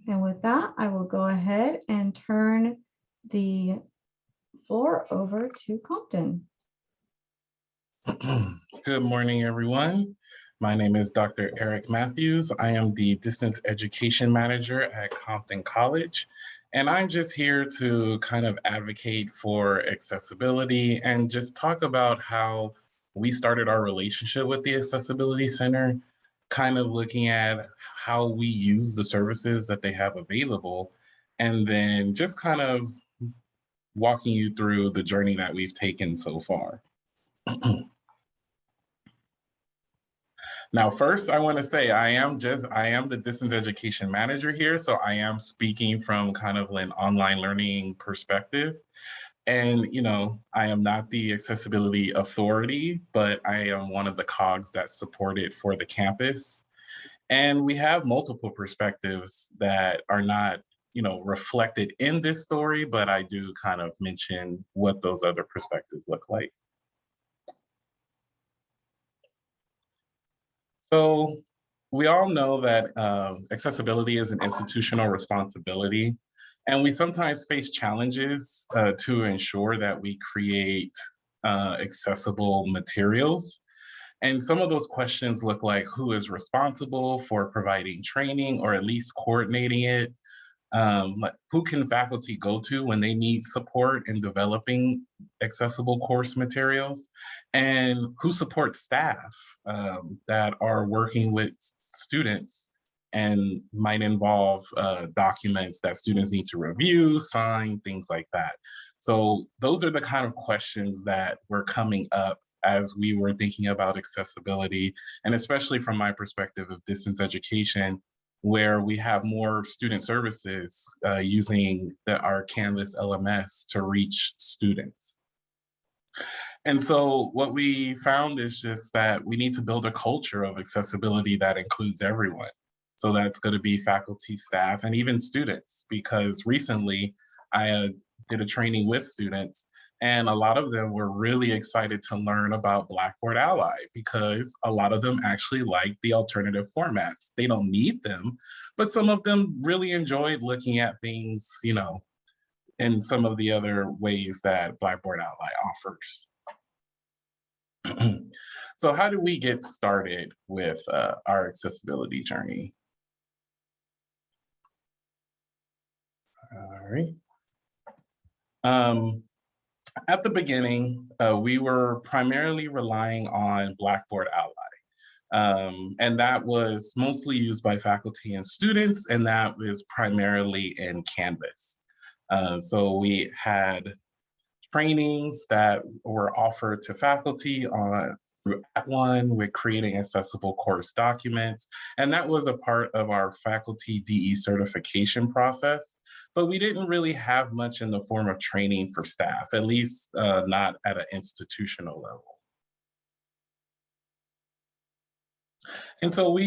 And with that, I will go ahead and turn the floor over to Compton. Good morning, everyone. My name is Dr. Eric Mathews. I am the Distance Education Manager at Compton College, and I'm just here to kind of advocate for accessibility and just talk about how we started our relationship with the Accessibility Center, kind of looking at how we use the services that they have available, and then just kind of walking you through the journey that we've taken so far. Now, first, I want to say I am the distance education manager here. So I am speaking from kind of an online learning perspective. And, I am not the accessibility authority, but I am one of the cogs that support it for the campus. And we have multiple perspectives that are not, reflected in this story, but I do kind of mention what those other perspectives look like. So we all know that accessibility is an institutional responsibility, and we sometimes face challenges to ensure that we create accessible materials. And some of those questions look like who is responsible for providing training or at least coordinating it? Like who can faculty go to when they need support in developing accessible course materials, and who supports staff that are working with students and might involve documents that students need to review, sign, things like that. So those are the kind of questions that were coming up as we were thinking about accessibility, and especially from my perspective of distance education, where we have more student services using our Canvas LMS to reach students. And so what we found is just that we need to build a culture of accessibility that includes everyone. So that's going to be faculty, staff, and even students, because recently I did a training with students, and a lot of them were really excited to learn about Blackboard Ally because a lot of them actually like the alternative formats. They don't need them, but some of them really enjoyed looking at things, in some of the other ways that Blackboard Ally offers. So how do we get started with our accessibility journey? All right. At the beginning, we were primarily relying on Blackboard Ally. And that was mostly used by faculty and students, and that was primarily in Canvas. So we had trainings that were offered to faculty on through @ONE with creating accessible course documents. And that was a part of our faculty DE certification process. But we didn't really have much in the form of training for staff, at least not at an institutional level. And so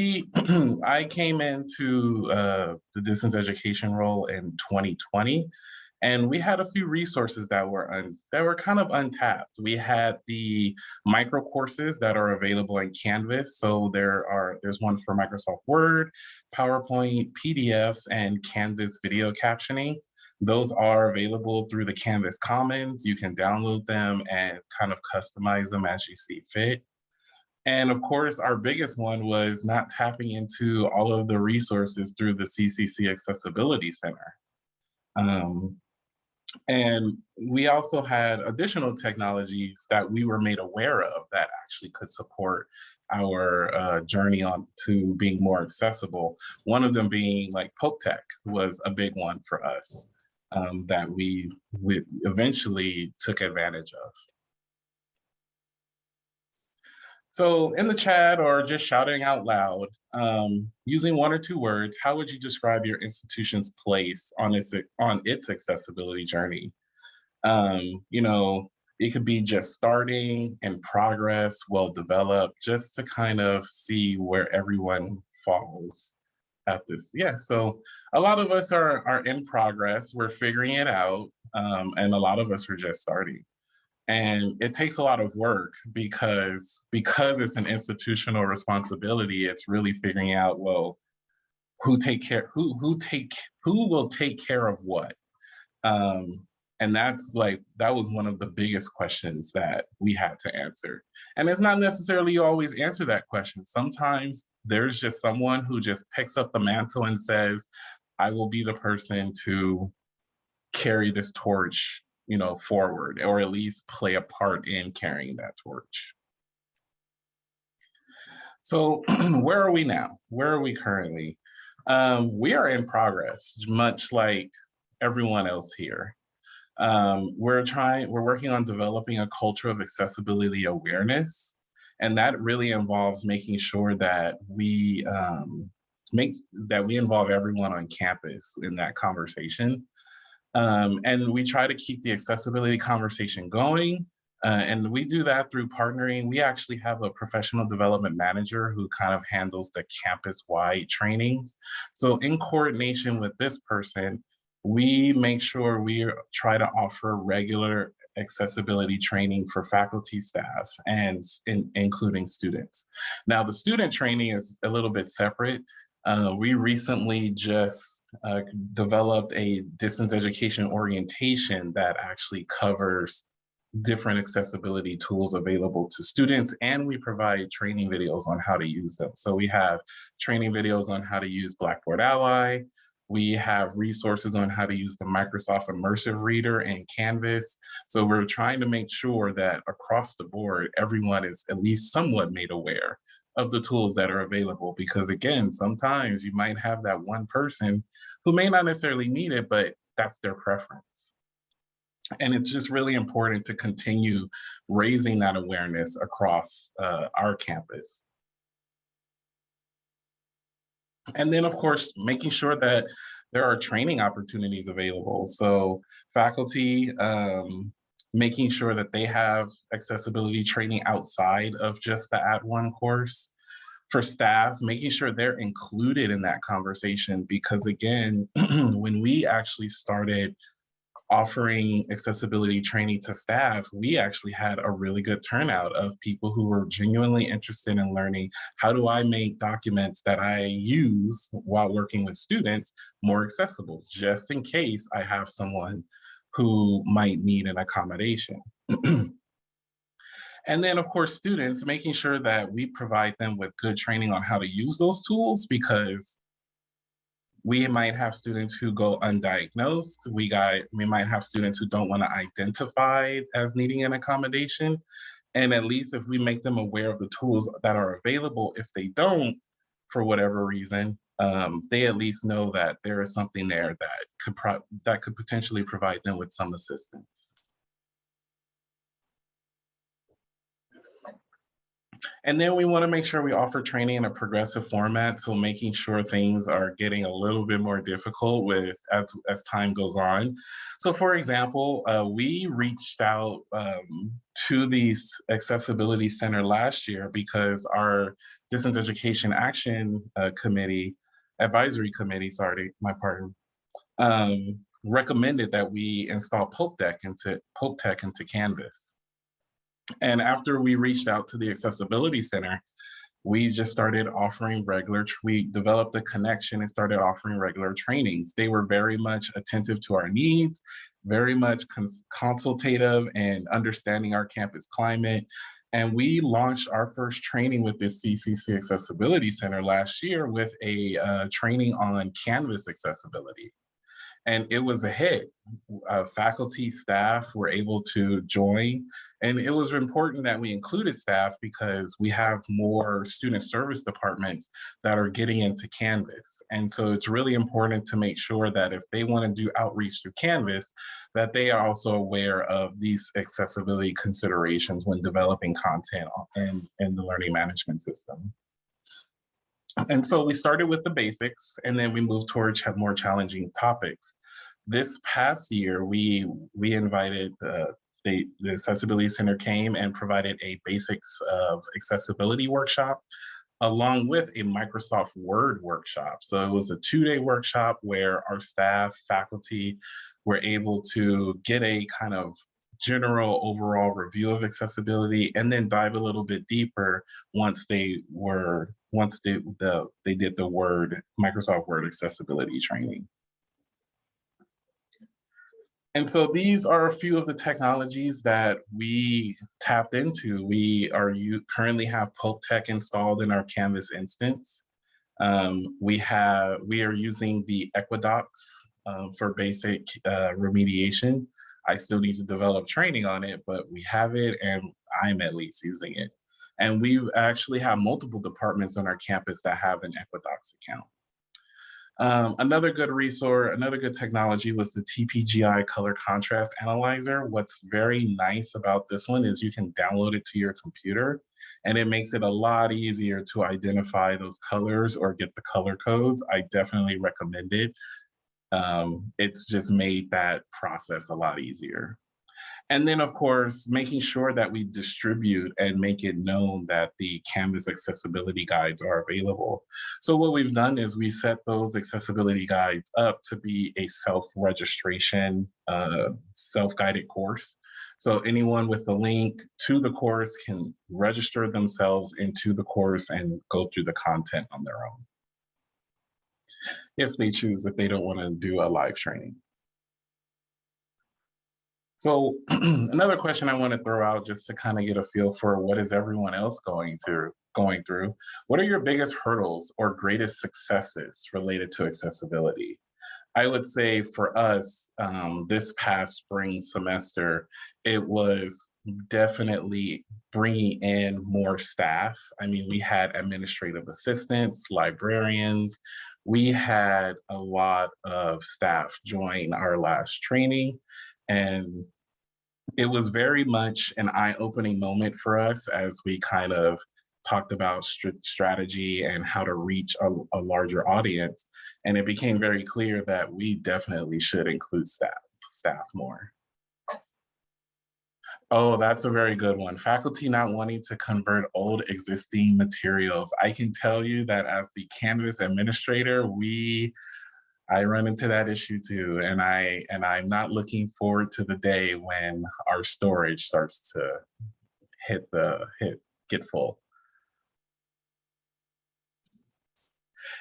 I came into the distance education role in 2020, and we had a few resources that were kind of untapped. We had the micro courses that are available in Canvas. So there's one for Microsoft Word, PowerPoint, PDFs, and Canvas video captioning. Those are available through the Canvas Commons. You can download them and kind of customize them as you see fit. And of course, our biggest one was not tapping into all of the resources through the CCC Accessibility Center. And we also had additional technologies that we were made aware of that actually could support our journey on to being more accessible. One of them being like Pope Tech was a big one for us that we eventually took advantage of. So in the chat or just shouting out loud, using one or two words, how would you describe your institution's place on its accessibility journey? It could be just starting, in progress, well developed, just to kind of see where everyone falls at this. Yeah, so a lot of us are in progress, we're figuring it out, and a lot of us are just starting. And it takes a lot of work because it's an institutional responsibility. It's really figuring out, well, who will take care of what. Um, and that was one of the biggest questions that we had to answer. And it's not necessarily you always answer that question. Sometimes there's just someone who just picks up the mantle and says, I will be the person to carry this torch, forward, or at least play a part in carrying that torch. So where are we now? Where are we currently? We are in progress, much like everyone else here. We're working on developing a culture of accessibility awareness. And that really involves making sure that we involve everyone on campus in that conversation. And we try to keep the accessibility conversation going. And we do that through partnering. We actually have a professional development manager who kind of handles the campus-wide trainings. So in coordination with this person, we make sure we try to offer regular accessibility training for faculty, staff, and including students. Now, the student training is a little bit separate. We recently just developed a distance education orientation that actually covers different accessibility tools available to students, and we provide training videos on how to use them. So we have training videos on how to use Blackboard Ally. We have resources on how to use the Microsoft Immersive Reader and Canvas. So we're trying to make sure that across the board, everyone is at least somewhat made aware of the tools that are available. Because again, sometimes you might have that one person who may not necessarily need it, but that's their preference. And it's just really important to continue raising that awareness across our campus. And then, of course, making sure that there are training opportunities available. So faculty, making sure that they have accessibility training outside of just the @ONE course. For staff, making sure they're included in that conversation, because again, when we actually started offering accessibility training to staff, we actually had a really good turnout of people who were genuinely interested in learning, how do I make documents that I use while working with students more accessible, just in case I have someone who might need an accommodation. And then, of course, students, making sure that we provide them with good training on how to use those tools, because we might have students who go undiagnosed. We might have students who don't want to identify as needing an accommodation. And at least if we make them aware of the tools that are available, if they don't, for whatever reason, they at least know that there is something there that could potentially provide them with some assistance. And then we want to make sure we offer training in a progressive format. So making sure things are getting a little bit more difficult as time goes on. So for example, we reached out to the Accessibility Center last year because our Distance Education Action Advisory Committee, sorry, my partner, recommended that we install Pope Tech into Canvas. And after we reached out to the Accessibility Center, we just started offering we developed a connection and started offering regular trainings. They were very much attentive to our needs, very much consultative and understanding our campus climate. And we launched our first training with this CCC Accessibility Center last year with a training on Canvas accessibility. And it was a hit. Faculty, staff were able to join. And it was important that we included staff because we have more student service departments that are getting into Canvas. And so it's really important to make sure that if they want to do outreach through Canvas, that they are also aware of these accessibility considerations when developing content in the learning management system. And so we started with the basics, and then we moved towards more challenging topics. This past year, we invited the Accessibility Center came and provided a basics of accessibility workshop, along with a Microsoft Word workshop. So it was a 2-day workshop where our staff, faculty were able to get a kind of general overall review of accessibility, and then dive a little bit deeper once they did the Microsoft Word accessibility training. And so these are a few of the technologies that we tapped into. Currently have Pope Tech installed in our Canvas instance. We are using the Equidocs for basic remediation. I still need to develop training on it, but we have it, and I'm at least using it. And we actually have multiple departments on our campus that have an Equidocs account. Another good resource, another good technology was the TPGI color contrast analyzer. What's very nice about this one is you can download it to your computer, and it makes it a lot easier to identify those colors or get the color codes. I definitely recommend it. It's just made that process a lot easier. And then, of course, making sure that we distribute and make it known that the Canvas accessibility guides are available. So what we've done is we set those accessibility guides up to be a self-registration, self-guided course. So anyone with a link to the course can register themselves into the course and go through the content on their own, if they choose, if they don't want to do a live training. So another question I want to throw out just to kind of get a feel for what is everyone else going through. What are your biggest hurdles or greatest successes related to accessibility? I would say for us, this past spring semester, it was definitely bringing in more staff. I mean, we had administrative assistants, librarians. We had a lot of staff join our last training, and it was very much an eye-opening moment for us as we kind of talked about strategy and how to reach a larger audience. And it became very clear that we definitely should include staff more. Oh, that's a very good one. Faculty not wanting to convert old existing materials. I can tell you that as the Canvas administrator, I run into that issue too, and I'm not looking forward to the day when our storage starts to get full.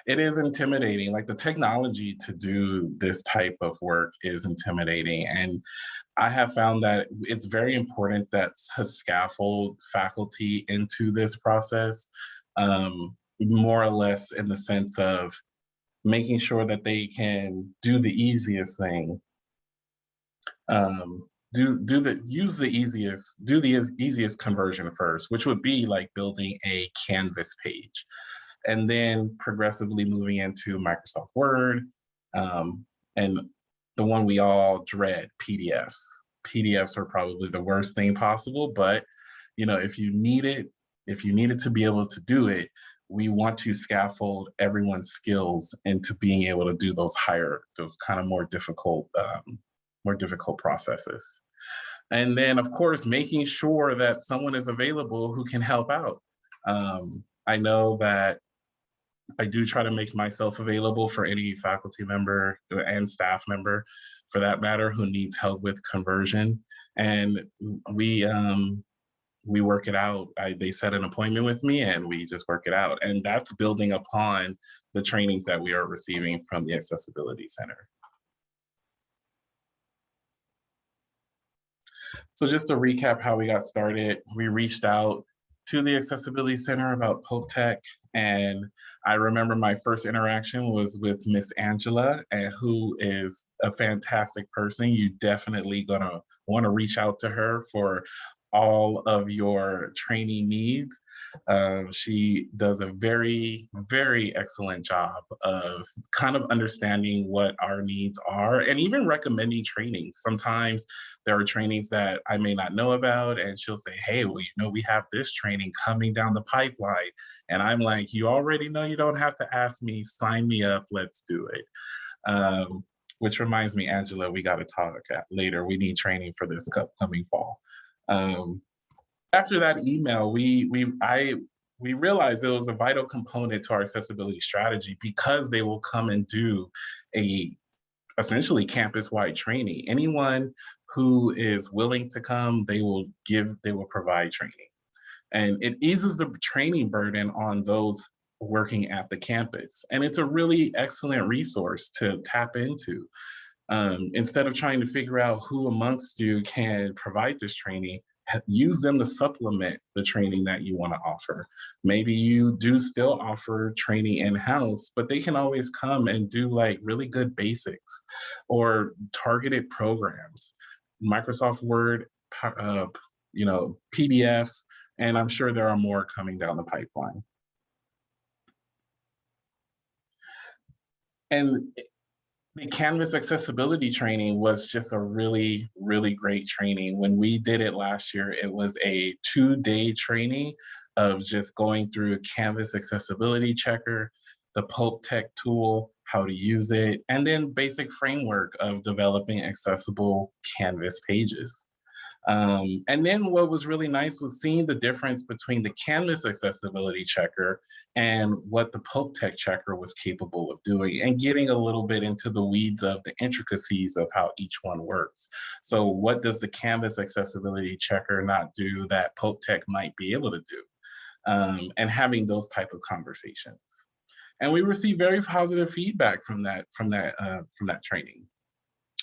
It is intimidating. Like, the technology to do this type of work is intimidating, and I have found that it's very important that to scaffold faculty into this process, more or less in the sense of making sure that they can do the easiest thing, do the easiest conversion first, which would be like building a Canvas page, and then progressively moving into Microsoft Word, and the one we all dread, PDFs. PDFs are probably the worst thing possible, but if you need it to be able to do it, we want to scaffold everyone's skills into being able to do those kind of more difficult processes. And then, of course, making sure that someone is available who can help out. I know that I do try to make myself available for any faculty member and staff member, for that matter, who needs help with conversion. And we work it out. They set an appointment with me, and we just work it out. And that's building upon the trainings that we are receiving from the Accessibility Center. So just to recap how we got started, we reached out to the Accessibility Center about Pope Tech, and I remember my first interaction was with Miss Angela, who is a fantastic person. You definitely gonna want to reach out to her for all of your training needs. She does a very, very excellent job of kind of understanding what our needs are and even recommending trainings. Sometimes there are trainings that I may not know about, and she'll say, hey, well, we have this training coming down the pipeline. And I'm like, you already know, you don't have to ask me, sign me up, let's do it. Which reminds me, Angela, we got to talk later. We need training for this coming fall. After that email, we realized it was a vital component to our accessibility strategy, because they will come and do a essentially campus-wide training. Anyone who is willing to come, they will provide training. And it eases the training burden on those working at the campus. And it's a really excellent resource to tap into. Instead of trying to figure out who amongst you can provide this training, use them to supplement the training that you want to offer. Maybe you do still offer training in-house, but they can always come and do like really good basics or targeted programs. Microsoft Word, PDFs, and I'm sure there are more coming down the pipeline. And the Canvas accessibility training was just a really, really great training. When we did it last year, it was a 2-day training of just going through a Canvas accessibility checker, the Pope Tech tool, how to use it, and then basic framework of developing accessible Canvas pages. And then what was really nice was seeing the difference between the Canvas accessibility checker and what the Pope Tech checker was capable of doing, and getting a little bit into the weeds of the intricacies of how each one works. So what does the Canvas accessibility checker not do that Pope Tech might be able to do? And having those type of conversations. And we received very positive feedback from that training,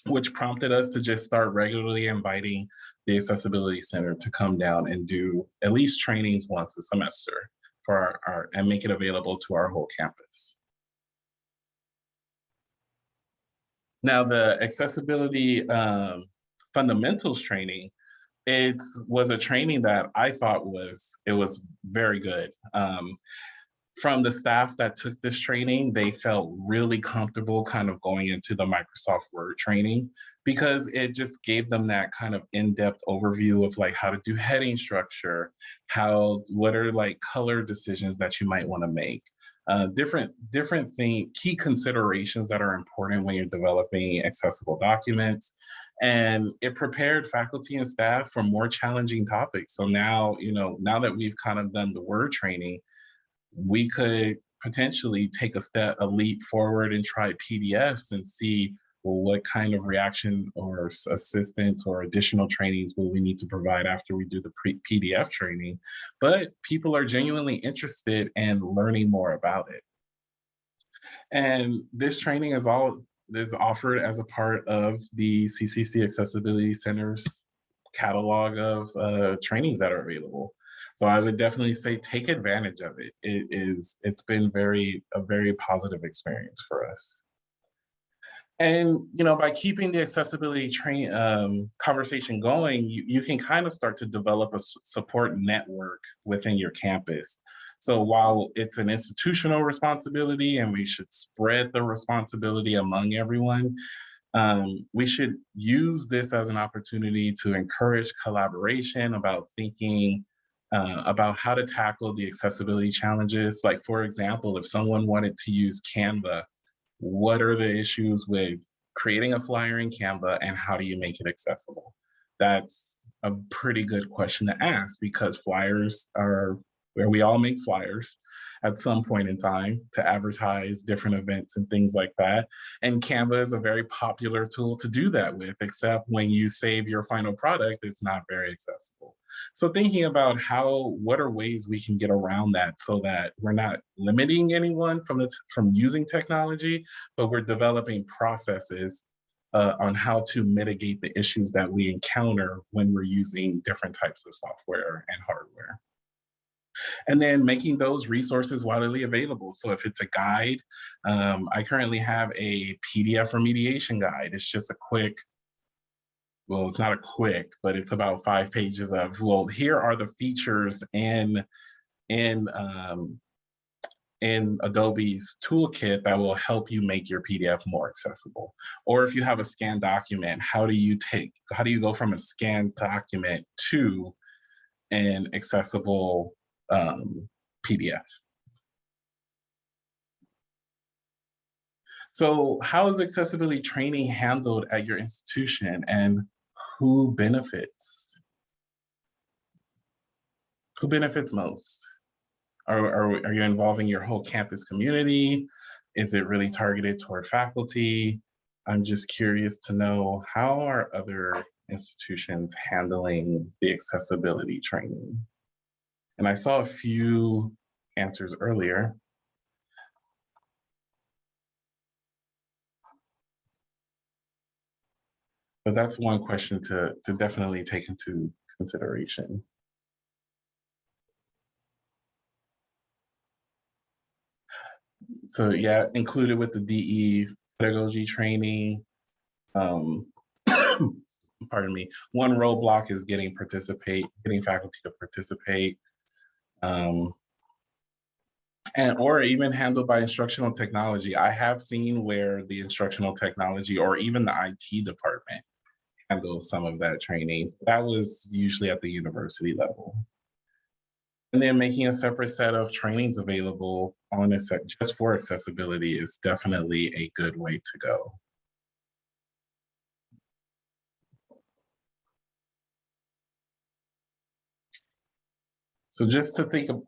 which prompted us to just start regularly inviting the Accessibility Center to come down and do at least trainings once a semester for our and make it available to our whole campus. Now, the accessibility fundamentals training, it was a training that I thought was very good. From the staff that took this training, they felt really comfortable kind of going into the Microsoft Word training because it just gave them that kind of in-depth overview of like how to do heading structure, what are like color decisions that you might want to make, key considerations that are important when you're developing accessible documents. And it prepared faculty and staff for more challenging topics. So now, now that we've kind of done the Word training, we could potentially take a leap forward and try PDFs and see, well, what kind of reaction or assistance or additional trainings will we need to provide after we do the PDF training. But people are genuinely interested in learning more about it. And this training is offered as a part of the CCC Accessibility Center's catalog of trainings that are available. So I would definitely say take advantage of it. It's been a very positive experience for us. And by keeping the accessibility conversation going, you can kind of start to develop a support network within your campus. So while it's an institutional responsibility and we should spread the responsibility among everyone, we should use this as an opportunity to encourage collaboration about thinking about how to tackle the accessibility challenges. Like, for example, if someone wanted to use Canva, what are the issues with creating a flyer in Canva and how do you make it accessible? That's a pretty good question to ask because flyers are where we all make flyers at some point in time to advertise different events and things like that. And Canva is a very popular tool to do that with, except when you save your final product, it's not very accessible. So thinking about what are ways we can get around that so that we're not limiting anyone from using technology, but we're developing processes on how to mitigate the issues that we encounter when we're using different types of software and hardware. And then making those resources widely available. So if it's a guide, I currently have a PDF remediation guide. It's just it's not a quick, but it's about 5 pages of, well, here are the features in Adobe's toolkit that will help you make your PDF more accessible. Or if you have a scanned document, how do you go from a scanned document to an accessible PDF? So how is accessibility training handled at your institution and who benefits? Who benefits most? Are you involving your whole campus community? Is it really targeted toward faculty? I'm just curious to know, how are other institutions handling the accessibility training? And I saw a few answers earlier, but that's one question to definitely take into consideration. So yeah, included with the DE pedagogy training. Um, pardon me. One roadblock is getting faculty to participate, um, and or even handled by instructional technology. I have seen where the instructional technology or even the IT department handles some of that training. That was usually at the university level. And then making a separate set of trainings available on just for accessibility is definitely a good way to go. So just to think of,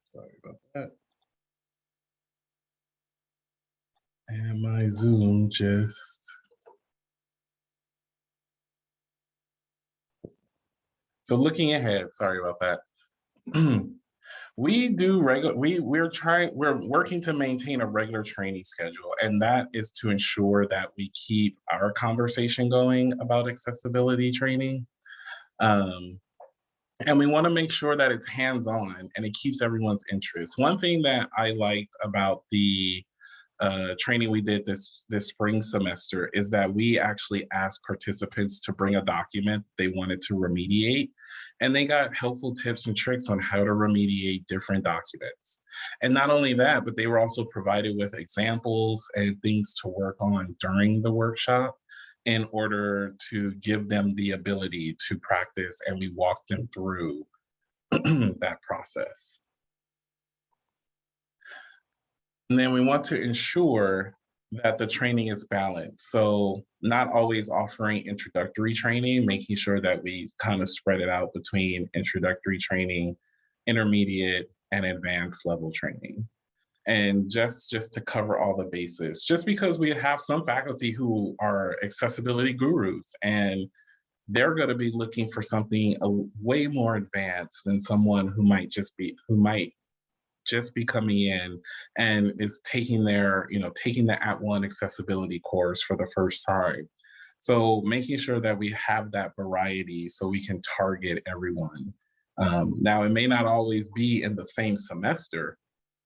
sorry about that. And my Zoom just, so looking ahead, sorry about that. We do regular, we're working to maintain a regular training schedule, and that is to ensure that we keep our conversation going about accessibility training. Um, and we want to make sure that it's hands-on and it keeps everyone's interest. One thing that I liked about the training we did this spring semester is that we actually asked participants to bring a document they wanted to remediate, and they got helpful tips and tricks on how to remediate different documents. And not only that, but they were also provided with examples and things to work on during the workshop in order to give them the ability to practice, and we walked them through that process. And then we want to ensure that the training is balanced. So not always offering introductory training, making sure that we kind of spread it out between introductory training, intermediate, and advanced level training. And just to cover all the bases, just because we have some faculty who are accessibility gurus, and they're going to be looking for something way more advanced than someone who might just be coming in and is taking taking the at one accessibility course for the first time. So making sure that we have that variety so we can target everyone. Now it may not always be in the same semester,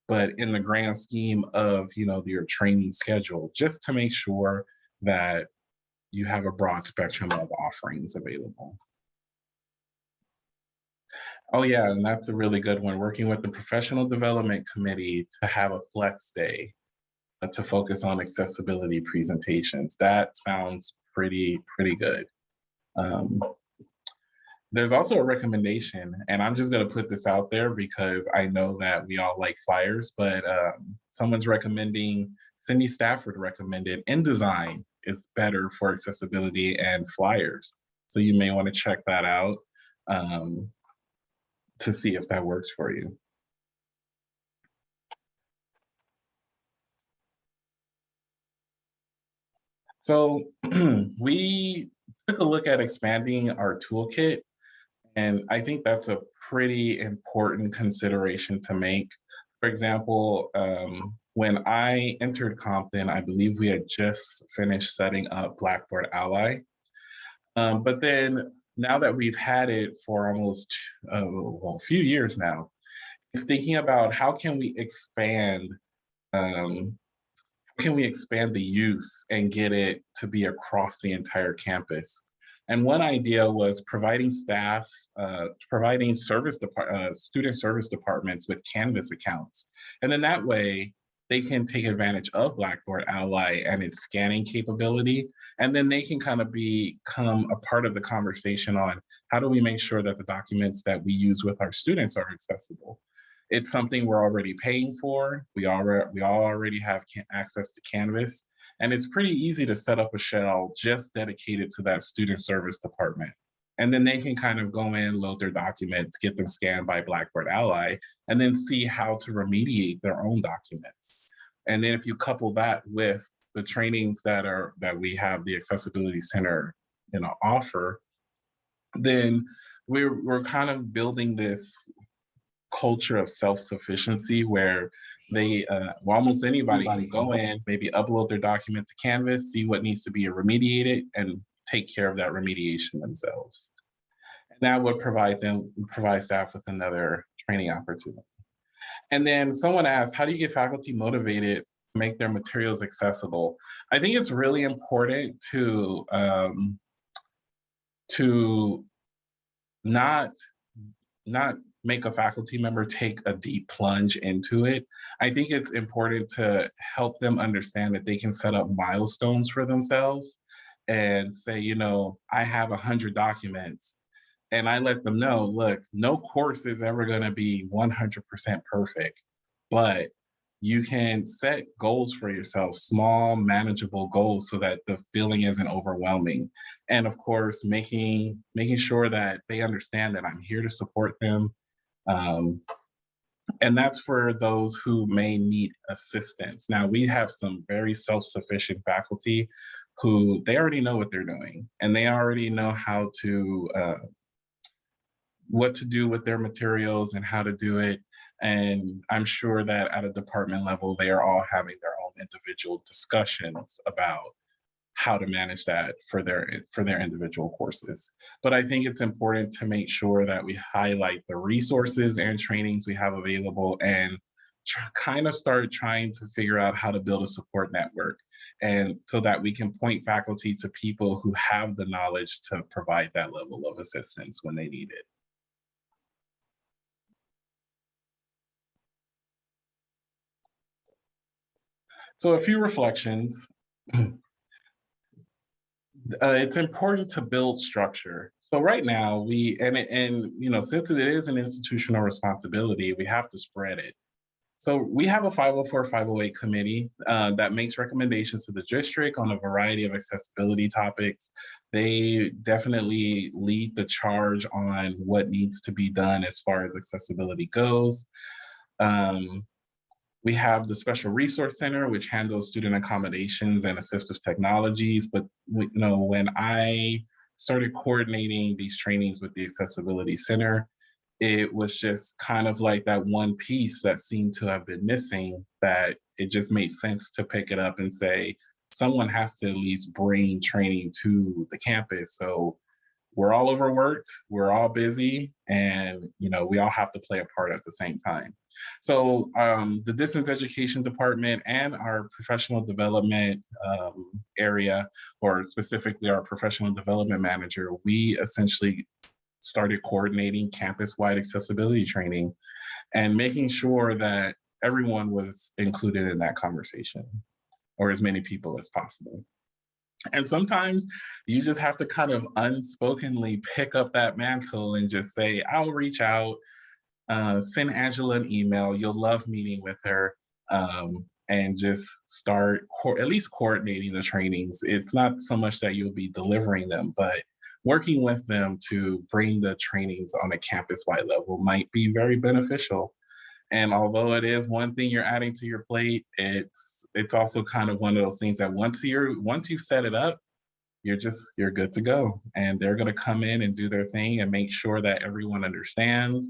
but in the grand scheme of your training schedule, just to make sure that you have a broad spectrum of offerings available. Oh yeah, and that's a really good one. Working with the professional development committee to have a flex day to focus on accessibility presentations. That sounds pretty good. Um, there's also a recommendation, and I'm just going to put this out there because I know that we all like flyers, but someone's recommending, Cindy Stafford recommended InDesign is better for accessibility and flyers. So you may want to check that out. Um, to see if that works for you. So we took a look at expanding our toolkit, and I think that's a pretty important consideration to make. For example, when I entered Compton, I believe we had just finished setting up Blackboard Ally. But then now that we've had it for almost a few years now, it's thinking about how um, can we expand the use and get it to be across the entire campus? And one idea was providing student service departments with Canvas accounts. And then that way they can take advantage of Blackboard Ally and its scanning capability. And then they can kind of become a part of the conversation on how do we make sure that the documents that we use with our students are accessible. It's something we're already paying for. We all already have access to Canvas, and it's pretty easy to set up a shell just dedicated to that student service department. And then they can kind of go in, load their documents, get them scanned by Blackboard Ally, and then see how to remediate their own documents. And then if you couple that with the trainings that we have the Accessibility Center, offer, then we're kind of building this culture of self-sufficiency where almost anybody can go in, maybe upload their document to Canvas, see what needs to be remediated, and take care of that remediation themselves. And that would provide staff with another training opportunity. And then someone asked, how do you get faculty motivated to make their materials accessible? I think it's really important to not not make a faculty member take a deep plunge into it. I think it's important to help them understand that they can set up milestones for themselves and say, I have 100 documents, and I let them know, look, no course is ever going to be 100% perfect, but you can set goals for yourself, small, manageable goals, so that the feeling isn't overwhelming. And of course, making sure that they understand that I'm here to support them. Um, and that's for those who may need assistance. Now, we have some very self-sufficient faculty who they already know what they're doing, and they already know how to what to do with their materials and how to do it. And I'm sure that at a department level, they are all having their own individual discussions about how to manage that for their individual courses. But I think it's important to make sure that we highlight the resources and trainings we have available, and kind of start trying to figure out how to build a support network, and so that we can point faculty to people who have the knowledge to provide that level of assistance when they need it. So a few reflections. It's important to build structure. So right now, since it is an institutional responsibility, we have to spread it. So we have a 504, 508 committee that makes recommendations to the district on a variety of accessibility topics. They definitely lead the charge on what needs to be done as far as accessibility goes. We have the Special Resource Center, which handles student accommodations and assistive technologies. But when I started coordinating these trainings with the Accessibility Center, it was just kind of like that one piece that seemed to have been missing, that it just made sense to pick it up and say, someone has to at least bring training to the campus. So we're all overworked, we're all busy, and we all have to play a part at the same time. So the distance education department and our professional development area, or specifically our professional development manager, we essentially started coordinating campus-wide accessibility training and making sure that everyone was included in that conversation, or as many people as possible. And sometimes you just have to kind of unspokenly pick up that mantle and just say, I'll reach out, send Angela an email. You'll love meeting with her, and just start at least coordinating the trainings. It's not so much that you'll be delivering them, but working with them to bring the trainings on a campus-wide level might be very beneficial. And although it is one thing you're adding to your plate, it's also kind of one of those things that once you've set it up, you're good to go. And they're going to come in and do their thing and make sure that everyone understands,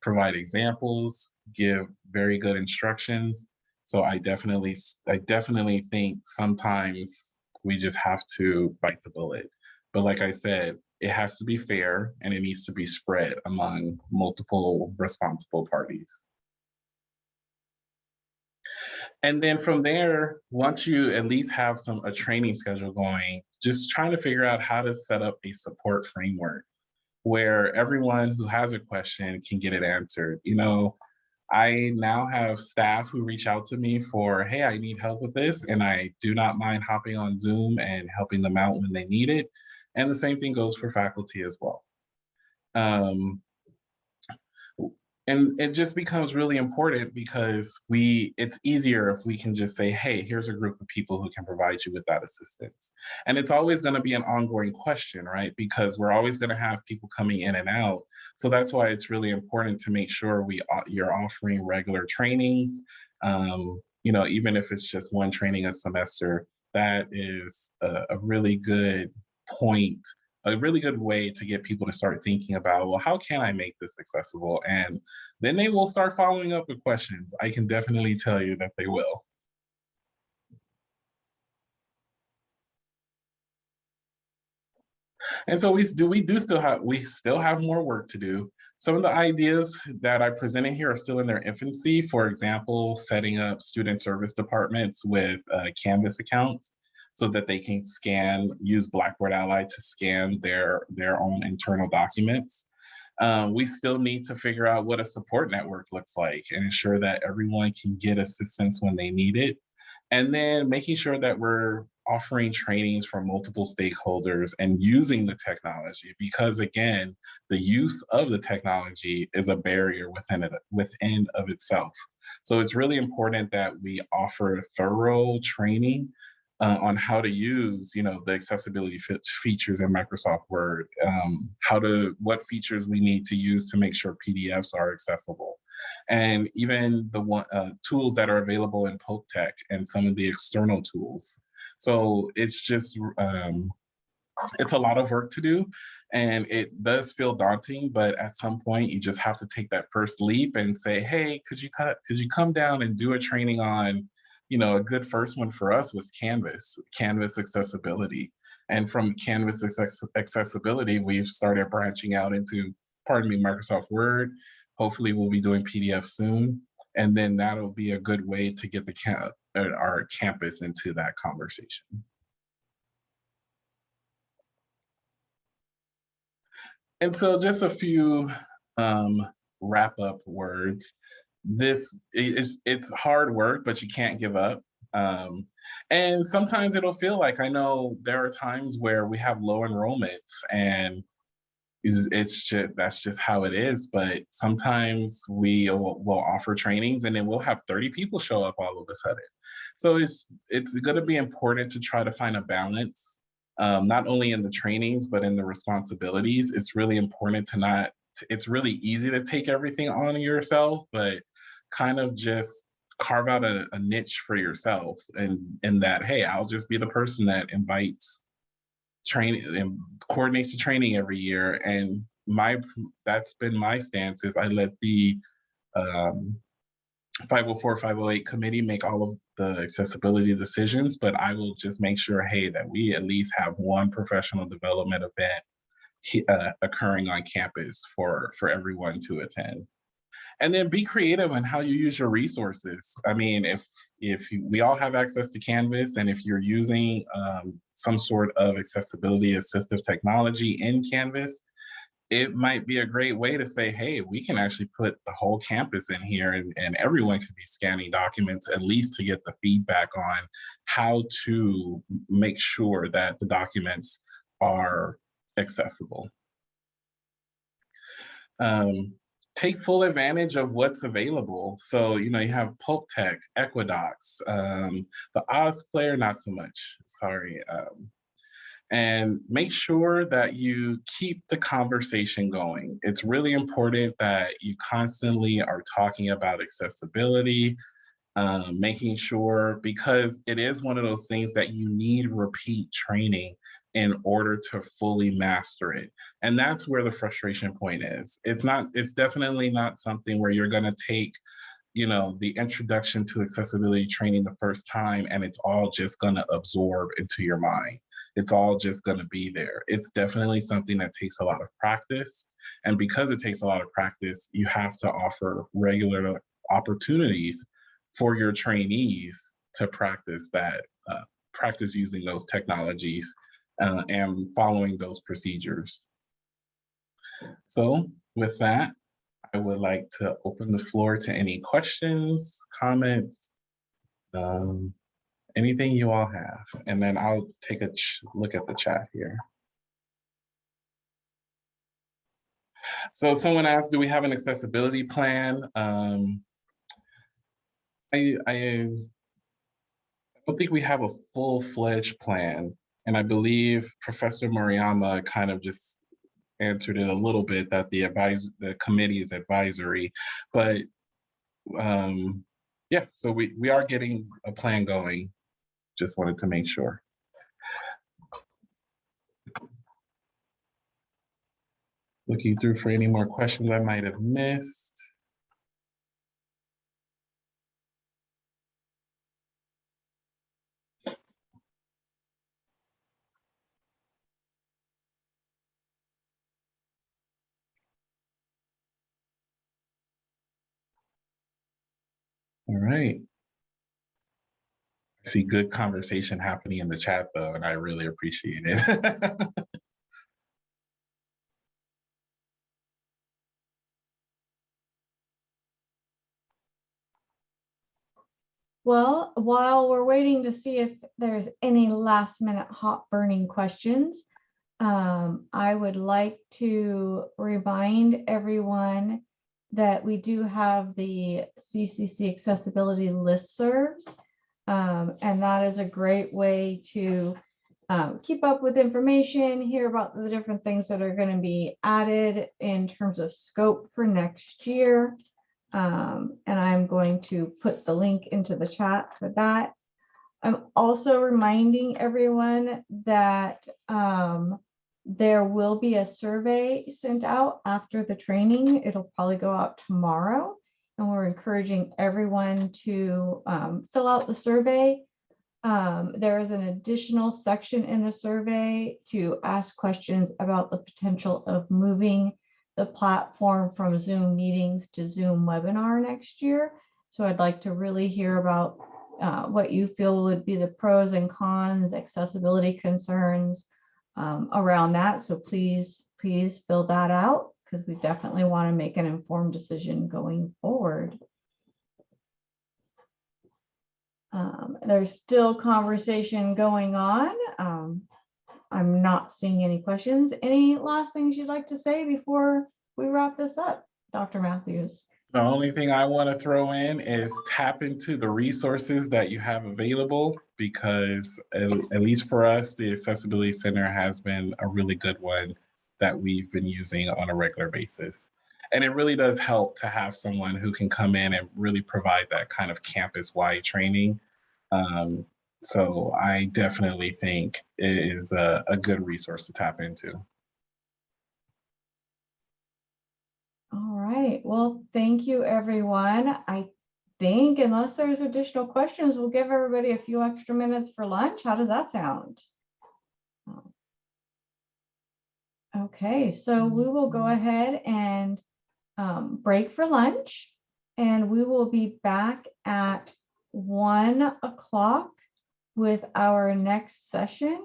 provide examples, give very good instructions. So I definitely think sometimes we just have to bite the bullet. But like I said, it has to be fair, and it needs to be spread among multiple responsible parties. And then from there, once you at least have a training schedule going, just trying to figure out how to set up a support framework where everyone who has a question can get it answered. I now have staff who reach out to me for, hey, I need help with this, and I do not mind hopping on Zoom and helping them out when they need it. And the same thing goes for faculty as well. And it just becomes really important because it's easier if we can just say, hey, here's a group of people who can provide you with that assistance. And it's always going to be an ongoing question, right? Because we're always going to have people coming in and out. So that's why it's really important to make sure you're offering regular trainings, even if it's just one training a semester, that is a really good point, a really good way to get people to start thinking about, well, how can I make this accessible? And then they will start following up with questions. I can definitely tell you that they will. And so we still have more work to do. Some of the ideas that I presented here are still in their infancy. For example, setting up student service departments with Canvas accounts so that they can use Blackboard Ally to scan their own internal documents. We still need to figure out what a support network looks like and ensure that everyone can get assistance when they need it. And then making sure that we're offering trainings for multiple stakeholders and using the technology, because again, the use of the technology is a barrier within of itself. So it's really important that we offer thorough training on how to use, the accessibility features in Microsoft Word, what features we need to use to make sure PDFs are accessible, and even the tools that are available in Pope Tech and some of the external tools. So it's a lot of work to do, and it does feel daunting, but at some point you just have to take that first leap and say, hey, could you come down and do a training on, a good first one for us was Canvas accessibility. And from Canvas accessibility, we've started branching out into, pardon me, Microsoft Word. Hopefully we'll be doing PDF soon. And then that'll be a good way to get our campus into that conversation. And so just a few wrap up words. It's hard work, but you can't give up. And sometimes it'll feel like, I know there are times where we have low enrollments, and that's just how it is. But sometimes will offer trainings and then we'll have 30 people show up all of a sudden. So it's going to be important to try to find a balance, not only in the trainings but in the responsibilities. It's really important to not. It's really easy to take everything on yourself, but kind of just carve out a niche for yourself, and in that, hey, I'll just be the person that invites training and coordinates the training every year. And that's been my stance, is I let the um, 504 508 committee make all of the accessibility decisions, but I will just make sure, hey, that we at least have one professional development event occurring on campus for everyone to attend. And then be creative in how you use your resources. I mean, we all have access to Canvas, and if you're using some sort of accessibility assistive technology in Canvas, it might be a great way to say, hey, we can actually put the whole campus in here, and everyone could be scanning documents, at least to get the feedback on how to make sure that the documents are accessible. Take full advantage of what's available. So, you have Pope Tech, Equidocs, the Oz Player, not so much, sorry. And make sure that you keep the conversation going. It's really important that you constantly are talking about accessibility, making sure, because it is one of those things that you need repeat training in order to fully master it. And that's where the frustration point is. It's definitely not something where you're going to take, the introduction to accessibility training the first time and it's all just going to absorb into your mind. It's all just going to be there. It's definitely something that takes a lot of practice. And because it takes a lot of practice, you have to offer regular opportunities for your trainees to practice using those technologies and following those procedures. So with that, I would like to open the floor to any questions, comments, anything you all have, and then I'll take a look at the chat here. So someone asked, do we have an accessibility plan? I don't think we have a full-fledged plan. And I believe Professor Moriyama kind of just answered it a little bit, that the committee is advisory. But yeah, so we are getting a plan going. just wanted to make sure. Looking through for any more questions I might have missed. All right. I see good conversation happening in the chat though, and I really appreciate it. Well, while we're waiting to see if there's any last minute hot burning questions, I would like to remind everyone that we do have the CCC accessibility listservs, and that is a great way to keep up with information, hear about the different things that are going to be added in terms of scope for next year. And I'm going to put the link into the chat for that. I'm also reminding everyone that there will be a survey sent out after the training. It'll probably go out tomorrow, and we're encouraging everyone to fill out the survey. There is an additional section in the survey to ask questions about the potential of moving the platform from Zoom meetings to Zoom webinar next year. So I'd like to really hear about what you feel would be the pros and cons, accessibility concerns around that. So please fill that out, because we definitely want to make an informed decision going forward. There's still conversation going on. I'm not seeing any questions. Any last things you'd like to say before we wrap this up, Dr. Mathews? The only thing I want to throw in is tap into the resources that you have available, because at least for us, the Accessibility Center has been a really good one that we've been using on a regular basis. And it really does help to have someone who can come in and really provide that kind of campus-wide training. So I definitely think it is a good resource to tap into. All right. Well, thank you, everyone. I think unless there's additional questions, we'll give everybody a few extra minutes for lunch. How does that sound? Okay, so we will go ahead and break for lunch, and we will be back at 1 o'clock with our next session,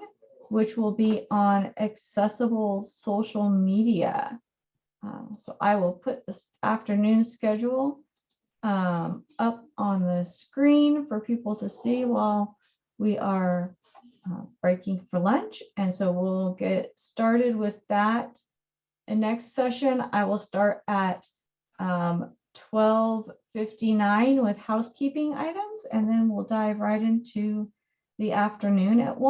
which will be on accessible social media. So I will put this afternoon schedule up on the screen for people to see while we are breaking for lunch. And so we'll get started with that. The next session, I will start at 12:59 with housekeeping items, and then we'll dive right into the afternoon at 1.